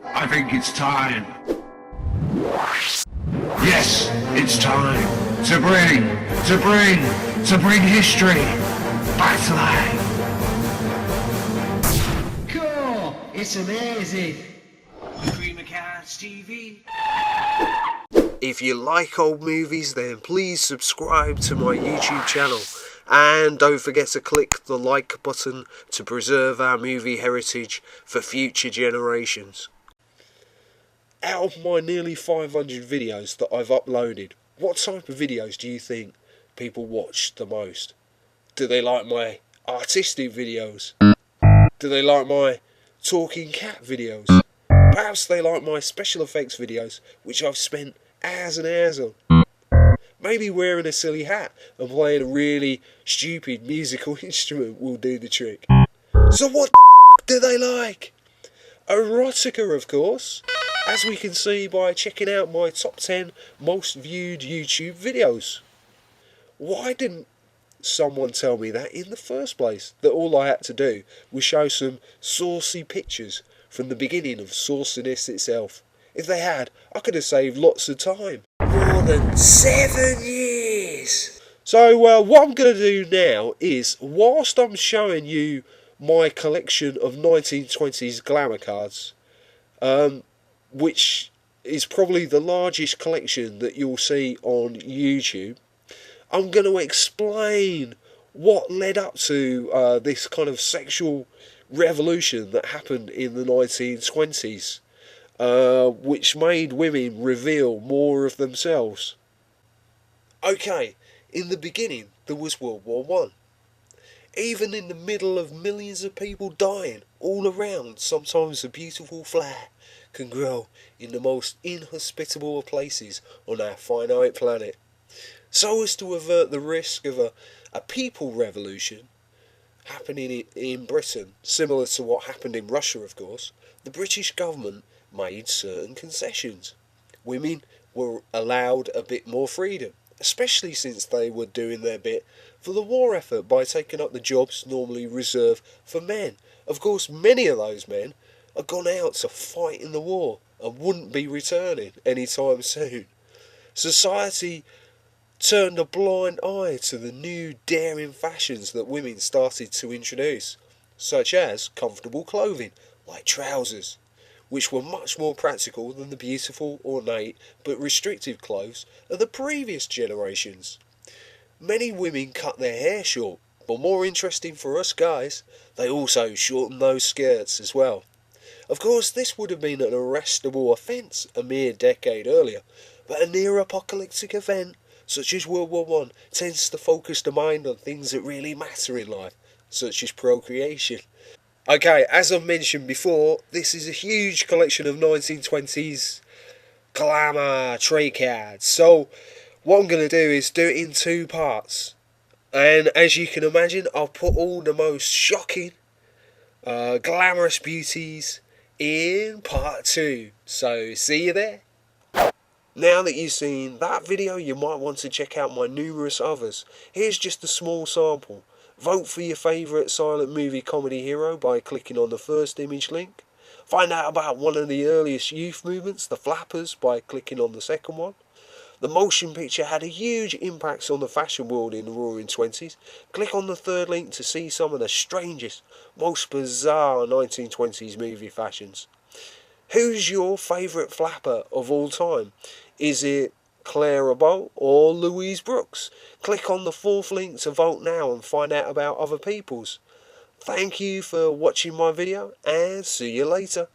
I think it's time. Yes, it's time to bring history back to life. Cool! It's amazing! Dreamcast TV. If you like old movies, then please subscribe to my YouTube channel. And don't forget to click the like button to preserve our movie heritage for future generations. Out of my nearly 500 videos that I've uploaded, what type of videos do you think people watch the most? Do they like my artistic videos? Do they like my talking cat videos? Perhaps they like my special effects videos, which I've spent hours and hours on. Maybe wearing a silly hat and playing a really stupid musical instrument will do the trick. So what the f*** do they like? Erotica, of course, as we can see by checking out my top 10 most viewed YouTube videos. Why didn't someone tell me that in the first place? That all I had to do was show some saucy pictures from the beginning of sauciness itself. If they had, I could have saved lots of time. More than 7 years! So what I'm going to do now is, whilst I'm showing you my collection of 1920s Glamour cards, which is probably the largest collection that you'll see on YouTube, I'm going to explain what led up to this kind of sexual revolution that happened in the 1920s, which made women reveal more of themselves. Okay, in the beginning there was World War One. Even in the middle of millions of people dying all around, sometimes a beautiful flower can grow in the most inhospitable of places on our finite planet. So as to avert the risk of a people revolution happening in Britain, similar to what happened in Russia, of course, the British government made certain concessions. Women were allowed a bit more freedom, especially since they were doing their bit for the war effort by taking up the jobs normally reserved for men. Of course, many of those men had gone out to fight in the war and wouldn't be returning anytime soon. Society turned a blind eye to the new daring fashions that women started to introduce, such as comfortable clothing like trousers, which were much more practical than the beautiful, ornate but restrictive clothes of the previous generations. Many women cut their hair short, but more interesting for us guys, they also shortened those skirts as well. Of course, this would have been an arrestable offence a mere decade earlier, but a near-apocalyptic event such as World War One tends to focus the mind on things that really matter in life, such as procreation. Okay, as I've mentioned before, this is a huge collection of 1920s Glamour trade cards. So what I'm going to do is do it in two parts. And as you can imagine, I'll put all the most shocking, glamorous beauties in part 2. So see you there. Now that you've seen that video, you might want to check out my numerous others. Here's just a small sample. Vote for your favourite silent movie comedy hero by clicking on the first image link. Find out about one of the earliest youth movements, the Flappers, by clicking on the second one. The motion picture had a huge impact on the fashion world in the Roaring Twenties. Click on the third link to see some of the strangest, most bizarre 1920s movie fashions. Who's your favourite flapper of all time? Is it Clara Bow or Louise Brooks? Click on the fourth link to vote now and find out about other people's. Thank you for watching my video and see you later.